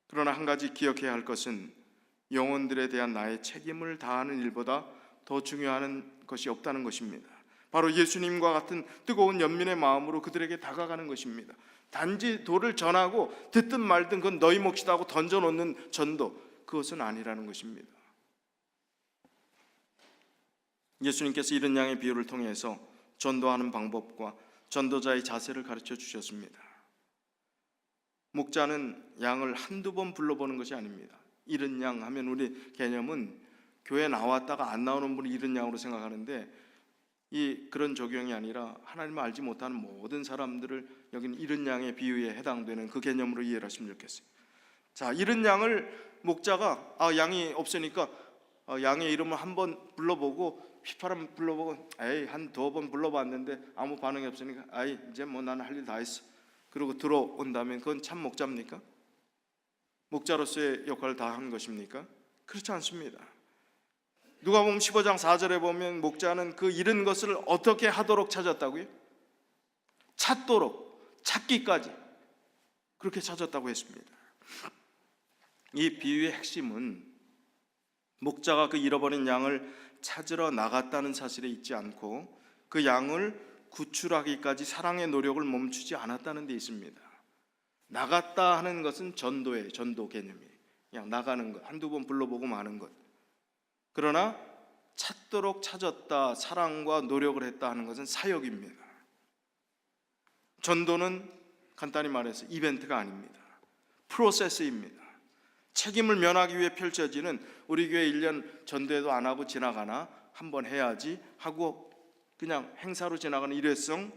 그러나 한 가지 기억해야 할 것은 영혼들에 대한 나의 책임을 다하는 일보다 더 중요한 것이 없다는 것입니다. 바로 예수님과 같은 뜨거운 연민의 마음으로 그들에게 다가가는 것입니다. 단지 도를 전하고 듣든 말든 그건 너희 몫이다 하고 던져놓는 전도, 그것은 아니라는 것입니다. 예수님께서 이런 양의 비유를 통해서 전도하는 방법과 전도자의 자세를 가르쳐 주셨습니다. 목자는 양을 한두 번 불러보는 것이 아닙니다. 잃은 양 하면 우리 개념은 교회 나왔다가 안 나오는 분이 잃은 양으로 생각하는데 그런 적용이 아니라 하나님을 알지 못하는 모든 사람들을 여기는 잃은 양의 비유에 해당되는 그 개념으로 이해를 하시면 좋겠어요. 자, 잃은 양을 목자가 양이 없으니까 양의 이름을 한번 불러보고 휘파람 불러보고 한 두어 번 불러봤는데 아무 반응이 없으니까 이제 뭐 나는 할 일 다 했어. 그리고 들어온다면 그건 참 목자입니까? 목자로서의 역할을 다 한 것입니까? 그렇지 않습니다. 누가복음 15장 4절에 보면 목자는 그 잃은 것을 어떻게 하도록 찾았다고요? 찾기까지 그렇게 찾았다고 했습니다. 이 비유의 핵심은 목자가 그 잃어버린 양을 찾으러 나갔다는 사실에 있지 않고 그 양을 구출하기까지 사랑의 노력을 멈추지 않았다는 데 있습니다. 나갔다 하는 것은 전도예요. 전도 개념이에요. 그냥 나가는 것, 한두 번 불러보고 마는 것. 그러나 찾도록 찾았다, 사랑과 노력을 했다 하는 것은 사역입니다. 전도는 간단히 말해서 이벤트가 아닙니다. 프로세스입니다. 책임을 면하기 위해 펼쳐지는, 우리 교회 1년 전도회도 안 하고 지나가나 한번 해야지 하고 그냥 행사로 지나가는 일회성,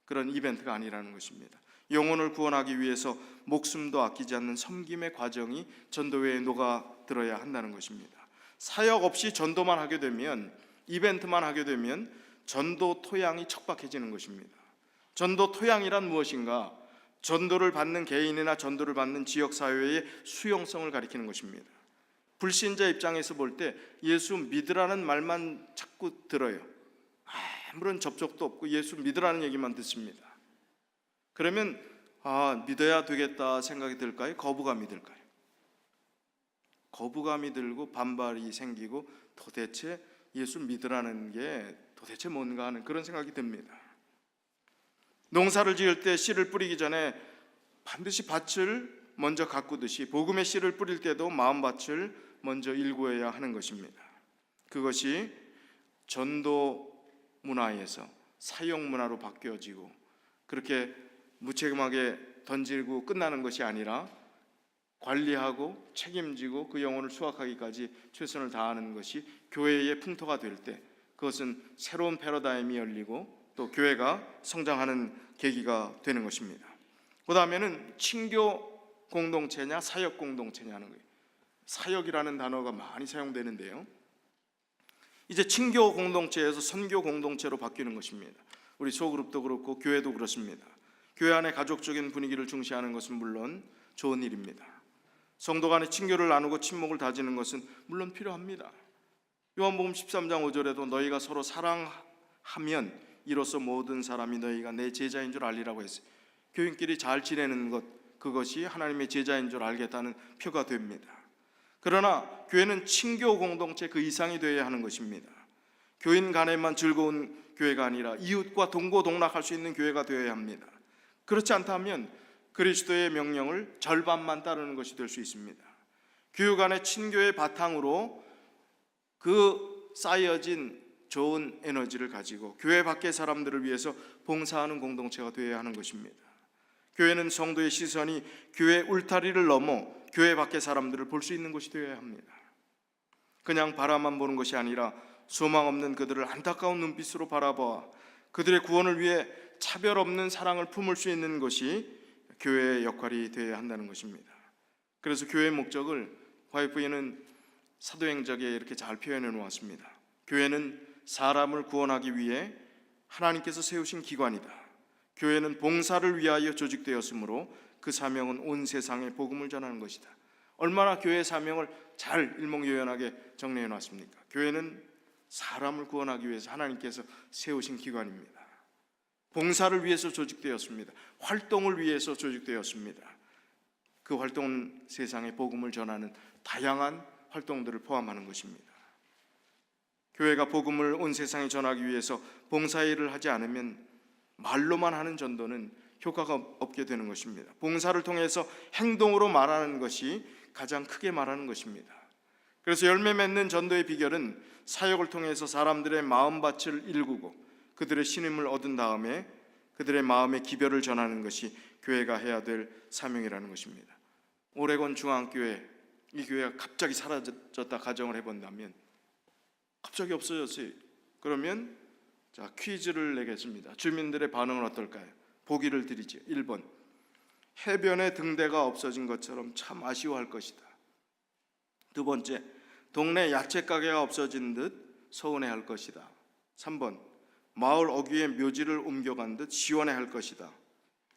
그런 이벤트가 아니라는 것입니다. 영혼을 구원하기 위해서 목숨도 아끼지 않는 섬김의 과정이 전도회에 녹아들어야 한다는 것입니다. 사역 없이 전도만 하게 되면, 이벤트만 하게 되면 전도 토양이 척박해지는 것입니다. 전도 토양이란 무엇인가? 전도를 받는 개인이나 전도를 받는 지역사회의 수용성을 가리키는 것입니다. 불신자 입장에서 볼 때 예수 믿으라는 말만 자꾸 들어요. 아무런 접촉도 없고 예수 믿으라는 얘기만 듣습니다. 그러면 믿어야 되겠다 생각이 들까요? 거부감이 들까요? 거부감이 들고 반발이 생기고 도대체 예수 믿으라는 게 도대체 뭔가 하는 그런 생각이 듭니다. 농사를 지을 때 씨를 뿌리기 전에 반드시 밭을 먼저 가꾸듯이 복음의 씨를 뿌릴 때도 마음밭을 먼저 일구어야 하는 것입니다. 그것이 전도 문화에서 사역 문화로 바뀌어지고 그렇게 무책임하게 던지고 끝나는 것이 아니라 관리하고 책임지고 그 영혼을 수확하기까지 최선을 다하는 것이 교회의 풍토가 될 때 그것은 새로운 패러다임이 열리고 또 교회가 성장하는 계기가 되는 것입니다. 그 다음에는 친교 공동체냐 사역 공동체냐 하는 거예요. 사역이라는 단어가 많이 사용되는데요, 이제 친교 공동체에서 선교 공동체로 바뀌는 것입니다. 우리 소그룹도 그렇고 교회도 그렇습니다. 교회 안에 가족적인 분위기를 중시하는 것은 물론 좋은 일입니다. 성도 간의 친교를 나누고 친목을 다지는 것은 물론 필요합니다. 요한복음 13장 5절에도 너희가 서로 사랑하면 이로써 모든 사람이 너희가 내 제자인 줄 알리라고 했어요. 교인끼리 잘 지내는 것, 그것이 하나님의 제자인 줄 알겠다는 표가 됩니다. 그러나 교회는 친교 공동체 그 이상이 되어야 하는 것입니다. 교인 간에만 즐거운 교회가 아니라 이웃과 동고동락할 수 있는 교회가 되어야 합니다. 그렇지 않다면 그리스도의 명령을 절반만 따르는 것이 될 수 있습니다. 교육 안의 친교의 바탕으로 그 쌓여진 좋은 에너지를 가지고 교회 밖의 사람들을 위해서 봉사하는 공동체가 되어야 하는 것입니다. 교회는 성도의 시선이 교회 울타리를 넘어 교회 밖의 사람들을 볼 수 있는 곳이 되어야 합니다. 그냥 바라만 보는 것이 아니라 소망 없는 그들을 안타까운 눈빛으로 바라보아 그들의 구원을 위해 차별 없는 사랑을 품을 수 있는 것이 교회의 역할이 되어야 한다는 것입니다. 그래서 교회의 목적을 YF에는 사도행적에 이렇게 잘 표현해 놓았습니다. 교회는 사람을 구원하기 위해 하나님께서 세우신 기관이다. 교회는 봉사를 위하여 조직되었으므로 그 사명은 온 세상에 복음을 전하는 것이다. 얼마나 교회의 사명을 잘 일목요연하게 정리해 놨습니까? 교회는 사람을 구원하기 위해서 하나님께서 세우신 기관입니다. 봉사를 위해서 조직되었습니다. 활동을 위해서 조직되었습니다. 그 활동은 세상에 복음을 전하는 다양한 활동들을 포함하는 것입니다. 교회가 복음을 온 세상에 전하기 위해서 봉사일을 하지 않으면 말로만 하는 전도는 효과가 없게 되는 것입니다. 봉사를 통해서 행동으로 말하는 것이 가장 크게 말하는 것입니다. 그래서 열매 맺는 전도의 비결은 사역을 통해서 사람들의 마음밭을 일구고 그들의 신임을 얻은 다음에 그들의 마음의 기별을 전하는 것이 교회가 해야 될 사명이라는 것입니다. 오레곤 중앙교회, 이 교회가 갑자기 사라졌다 가정을 해본다면, 갑자기 없어졌어요. 그러면 자, 퀴즈를 내겠습니다. 주민들의 반응은 어떨까요? 보기를 드리죠. 1번, 해변에 등대가 없어진 것처럼 참 아쉬워할 것이다. 두 번째, 동네 야채 가게가 없어진 듯 서운해할 것이다. 3번, 마을 어귀에 묘지를 옮겨간 듯 시원해할 것이다.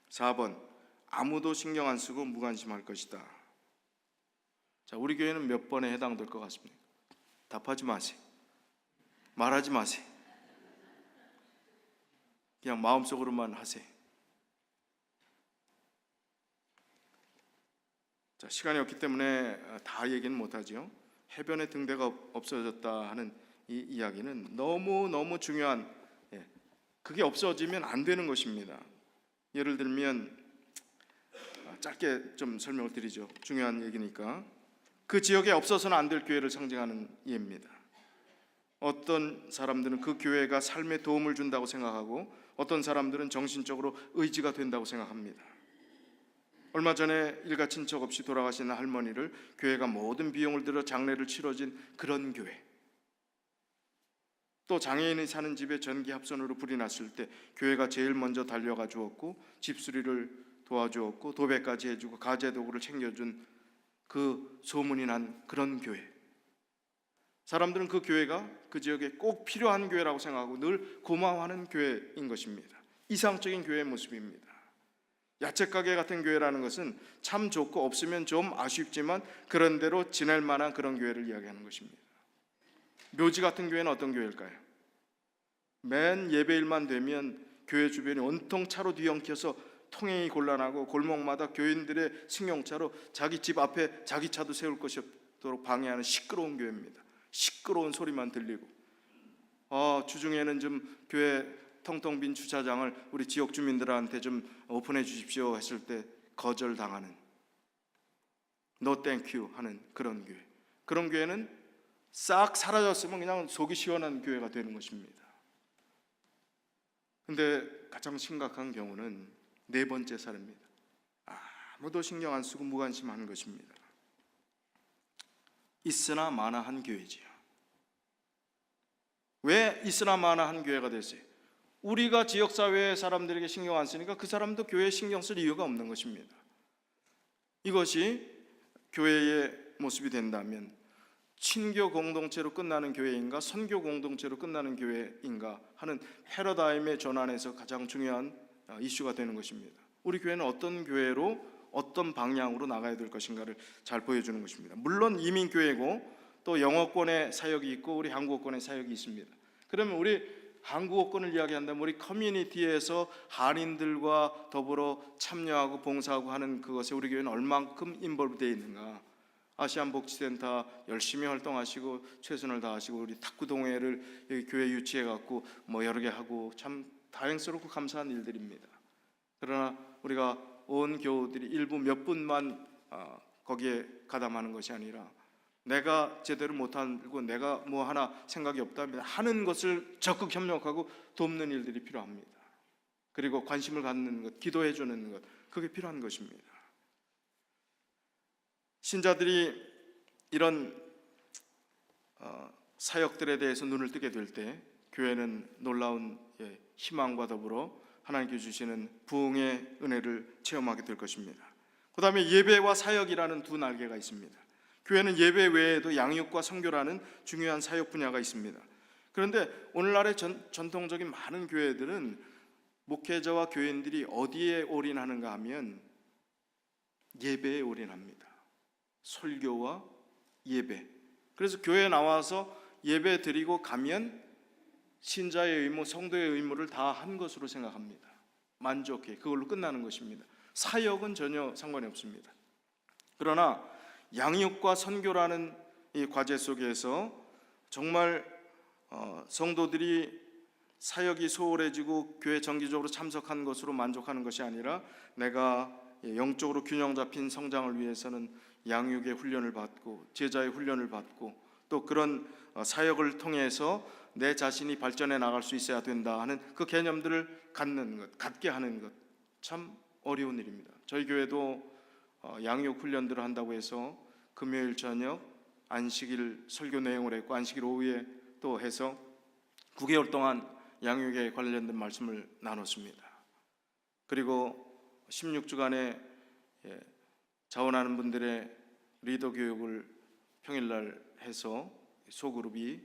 4번, 아무도 신경 안 쓰고 무관심할 것이다. 자, 우리 교회는 몇 번에 해당될 것 같습니까? 답하지 마세요. 말하지 마세요. 그냥 마음속으로만 하세요. 자, 시간이 없기 때문에 다 얘기는 못하죠. 해변에 등대가 없어졌다 하는 이 이야기는 너무 중요한, 그게 없어지면 안 되는 것입니다. 예를 들면 짧게 좀 설명을 드리죠. 중요한 얘기니까. 그 지역에 없어서는 안 될 교회를 상징하는 예입니다. 어떤 사람들은 그 교회가 삶에 도움을 준다고 생각하고 어떤 사람들은 정신적으로 의지가 된다고 생각합니다. 얼마 전에 일가 친척 없이 돌아가신 할머니를 교회가 모든 비용을 들여 장례를 치러진 그런 교회, 또 장애인이 사는 집에 전기 합선으로 불이 났을 때 교회가 제일 먼저 달려가 주었고 집수리를 도와주었고 도배까지 해주고 가재 도구를 챙겨준 그 소문이 난 그런 교회, 사람들은 그 교회가 그 지역에 꼭 필요한 교회라고 생각하고 늘 고마워하는 교회인 것입니다. 이상적인 교회의 모습입니다. 야채가게 같은 교회라는 것은 참 좋고 없으면 좀 아쉽지만 그런 대로 지낼 만한 그런 교회를 이야기하는 것입니다. 묘지 같은 교회는 어떤 교회일까요? 맨 예배일만 되면 교회 주변이 온통 차로 뒤엉켜서 통행이 곤란하고 골목마다 교인들의 승용차로 자기 집 앞에 자기 차도 세울 것이 없도록 방해하는 시끄러운 교회입니다. 시끄러운 소리만 들리고, 주중에는 좀 교회 텅텅 빈 주차장을 우리 지역 주민들한테 좀 오픈해 주십시오 했을 때 거절당하는, 노 땡큐 하는 그런 교회, 그런 교회는 싹 사라졌으면 그냥 속이 시원한 교회가 되는 것입니다. 근데 가장 심각한 경우는 네 번째 사례입니다. 아무도 신경 안 쓰고 무관심한 것입니다. 있으나 마나한 교회지요. 왜 있으나 마나한 교회가 됐어요? 우리가 지역사회 사람들에게 신경 안 쓰니까 그 사람도 교회에 신경 쓸 이유가 없는 것입니다. 이것이 교회의 모습이 된다면 친교 공동체로 끝나는 교회인가 선교 공동체로 끝나는 교회인가 하는 패러다임의 전환에서 가장 중요한 이슈가 되는 것입니다. 우리 교회는 어떤 교회로 어떤 방향으로 나가야 될 것인가를 잘 보여주는 것입니다. 물론 이민교회고 또 영어권의 사역이 있고 우리 한국어권의 사역이 있습니다. 그러면 우리 한국어권을 이야기한다면 우리 커뮤니티에서 한인들과 더불어 참여하고 봉사하고 하는 그것에 우리 교회는 얼만큼 인볼브되어 있는가. 아시안 복지센터 열심히 활동하시고 최선을 다하시고 우리 탁구 동호회를 여기 교회 유치해 갖고 여러 개 하고 참 다행스럽고 감사한 일들입니다. 그러나 우리가 온 교우들이 일부 몇 분만 거기에 가담하는 것이 아니라 내가 제대로 못하고 내가 뭐 하나 생각이 없다면 하는 것을 적극 협력하고 돕는 일들이 필요합니다. 그리고 관심을 갖는 것, 기도해 주는 것, 그게 필요한 것입니다. 신자들이 이런 사역들에 대해서 눈을 뜨게 될 때 교회는 놀라운 희망과 더불어 하나님께 주시는 부흥의 은혜를 체험하게 될 것입니다. 그 다음에 예배와 사역이라는 두 날개가 있습니다. 교회는 예배 외에도 양육과 선교라는 중요한 사역 분야가 있습니다. 그런데 오늘날의 전통적인 많은 교회들은 목회자와 교인들이 어디에 올인하는가 하면 예배에 올인합니다. 설교와 예배. 그래서 교회에 나와서 예배 드리고 가면 신자의 의무, 성도의 의무를 다 한 것으로 생각합니다. 만족해, 그걸로 끝나는 것입니다. 사역은 전혀 상관이 없습니다. 그러나 양육과 선교라는 이 과제 속에서 정말 성도들이 사역이 소홀해지고 교회 정기적으로 참석한 것으로 만족하는 것이 아니라 내가 영적으로 균형 잡힌 성장을 위해서는 양육의 훈련을 받고 제자의 훈련을 받고 또 그런 사역을 통해서 내 자신이 발전해 나갈 수 있어야 된다 하는 그 개념들을 갖는 것, 갖게 하는 것 참 어려운 일입니다. 저희 교회도 양육 훈련들을 한다고 해서 금요일 저녁 안식일 설교 내용을 했고 안식일 오후에 또 해서 9개월 동안 양육에 관련된 말씀을 나눴습니다. 그리고 16주간의 자원하는 분들의 리더 교육을 평일날 해서 소그룹이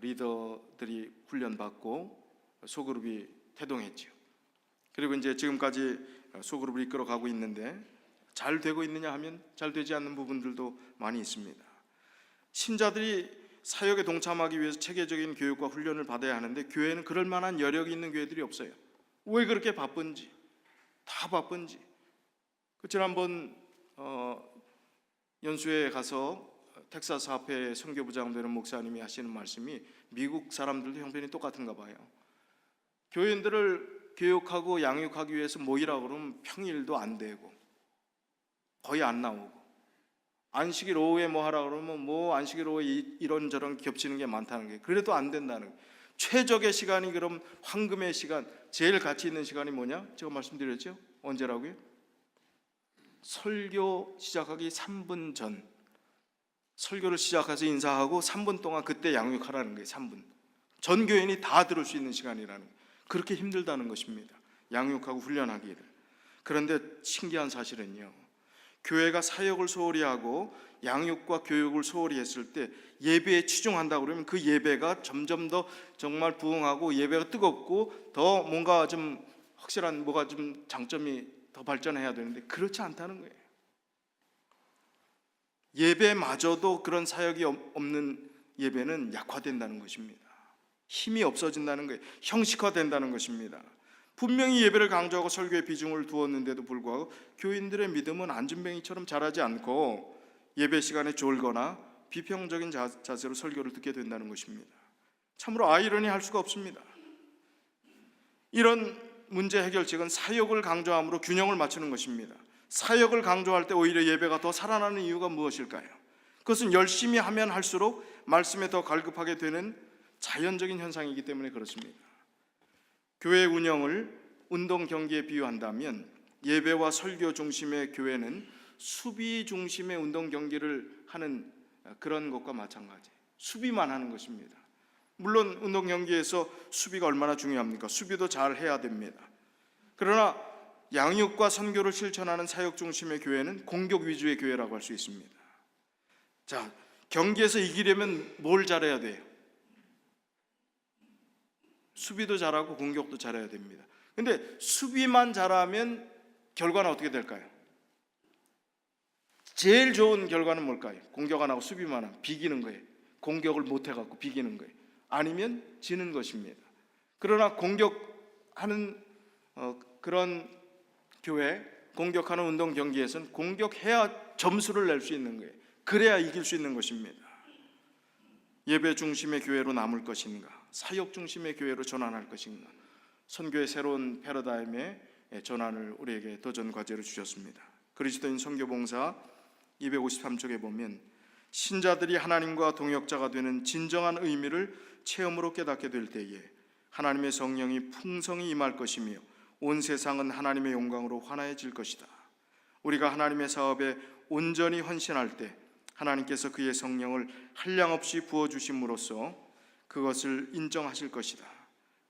리더들이 훈련받고 소그룹이 태동했죠. 그리고 이제 지금까지 소그룹을 이끌어가고 있는데 잘 되고 있느냐 하면 잘 되지 않는 부분들도 많이 있습니다. 신자들이 사역에 동참하기 위해서 체계적인 교육과 훈련을 받아야 하는데 교회는 그럴 만한 여력이 있는 교회들이 없어요. 왜 그렇게 바쁜지, 다 바쁜지. 지난번 연수회에 가서 텍사스 합회 선교부장 되는 목사님이 하시는 말씀이 미국 사람들도 형편이 똑같은가 봐요. 교인들을 교육하고 양육하기 위해서 모이라고 그러면 평일도 안 되고 거의 안 나오고 안식일 오후에 뭐 하라 그러면 뭐 안식일 오후에 이런저런 겹치는 게 많다는 게 그래도 안 된다는 거예요. 최적의 시간이 그럼 황금의 시간, 제일 가치 있는 시간이 뭐냐? 제가 말씀드렸죠? 언제라고요? 설교 시작하기 3분 전, 설교를 시작해서 인사하고 3분 동안 그때 양육하라는 거예요. 3분 전 교인이 다 들을 수 있는 시간이라는 거예요. 그렇게 힘들다는 것입니다. 양육하고 훈련하기를. 그런데 신기한 사실은요, 교회가 사역을 소홀히 하고 양육과 교육을 소홀히 했을 때 예배에 치중한다고 그러면 그 예배가 점점 더 정말 부흥하고 예배가 뜨겁고 더 뭔가 좀 확실한 뭐가 좀 장점이 더 발전해야 되는데 그렇지 않다는 거예요. 예배마저도 그런 사역이 없는 예배는 약화된다는 것입니다. 힘이 없어진다는 거예요. 형식화된다는 것입니다. 분명히 예배를 강조하고 설교에 비중을 두었는데도 불구하고 교인들의 믿음은 안진뱅이처럼 자라지 않고 예배 시간에 졸거나 비평적인 자세로 설교를 듣게 된다는 것입니다. 참으로 아이러니할 수가 없습니다. 이런 문제 해결책은 사역을 강조함으로 균형을 맞추는 것입니다. 사역을 강조할 때 오히려 예배가 더 살아나는 이유가 무엇일까요? 그것은 열심히 하면 할수록 말씀에 더 갈급하게 되는 자연적인 현상이기 때문에 그렇습니다. 교회 운영을 운동 경기에 비유한다면 예배와 설교 중심의 교회는 수비 중심의 운동 경기를 하는 그런 것과 마찬가지. 수비만 하는 것입니다. 물론 운동 경기에서 수비가 얼마나 중요합니까? 수비도 잘 해야 됩니다. 그러나 양육과 선교를 실천하는 사역 중심의 교회는 공격 위주의 교회라고 할 수 있습니다. 자, 경기에서 이기려면 뭘 잘해야 돼요? 수비도 잘하고 공격도 잘해야 됩니다. 근데 수비만 잘하면 결과는 어떻게 될까요? 제일 좋은 결과는 뭘까요? 공격 안 하고 수비만 하면 비기는 거예요. 공격을 못 해갖고 비기는 거예요. 아니면 지는 것입니다. 그러나 공격하는 그런 교회, 공격하는 운동 경기에서는 공격해야 점수를 낼 수 있는 거예요. 그래야 이길 수 있는 것입니다. 예배 중심의 교회로 남을 것인가, 사역 중심의 교회로 전환할 것인가, 선교의 새로운 패러다임의 전환을 우리에게 도전 과제로 주셨습니다. 그리스도인 선교봉사 253쪽에 보면 신자들이 하나님과 동역자가 되는 진정한 의미를 체험으로 깨닫게 될 때에 하나님의 성령이 풍성히 임할 것이며 온 세상은 하나님의 영광으로 환해질 것이다. 우리가 하나님의 사업에 온전히 헌신할 때 하나님께서 그의 성령을 한량없이 부어주심으로써 그것을 인정하실 것이다.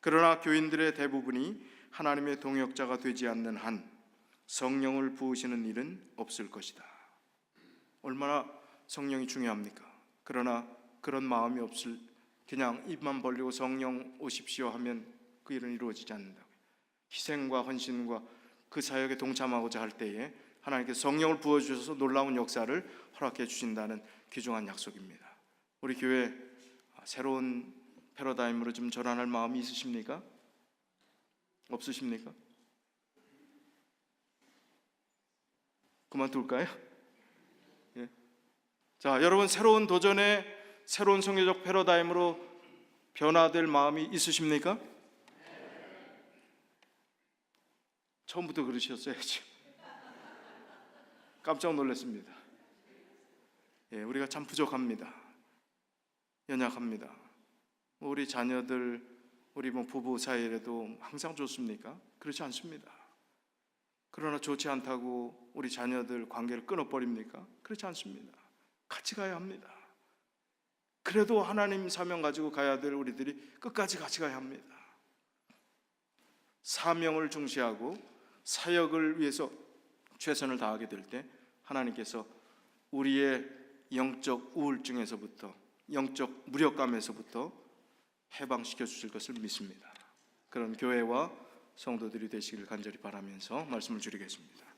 그러나 교인들의 대부분이 하나님의 동역자가 되지 않는 한 성령을 부으시는 일은 없을 것이다. 얼마나 성령이 중요합니까? 그러나 그런 마음이 없을, 그냥 입만 벌리고 성령 오십시오 하면 그 일은 이루어지지 않는다고요. 희생과 헌신과 그 사역에 동참하고자 할 때에 하나님께서 성령을 부어주셔서 놀라운 역사를 허락해 주신다는 귀중한 약속입니다. 우리 교회 새로운 패러다임으로 좀 전환할 마음이 있으십니까? 없으십니까? 그만둘까요? 예. 자, 여러분 새로운 도전에 새로운 성교적 패러다임으로 변화될 마음이 있으십니까? 처음부터 그러셨어야죠. 깜짝 놀랐습니다. 예, 우리가 참 부족합니다. 연약합니다. 우리 자녀들, 우리 부부 사이에도 항상 좋습니까? 그렇지 않습니다. 그러나 좋지 않다고 우리 자녀들 관계를 끊어버립니까? 그렇지 않습니다. 같이 가야 합니다. 그래도 하나님 사명 가지고 가야 될 우리들이 끝까지 같이 가야 합니다. 사명을 중시하고 사역을 위해서 최선을 다하게 될 때 하나님께서 우리의 영적 우울증에서부터, 영적 무력감에서부터 해방시켜 주실 것을 믿습니다. 그런 교회와 성도들이 되시길 간절히 바라면서 말씀을 줄이겠습니다.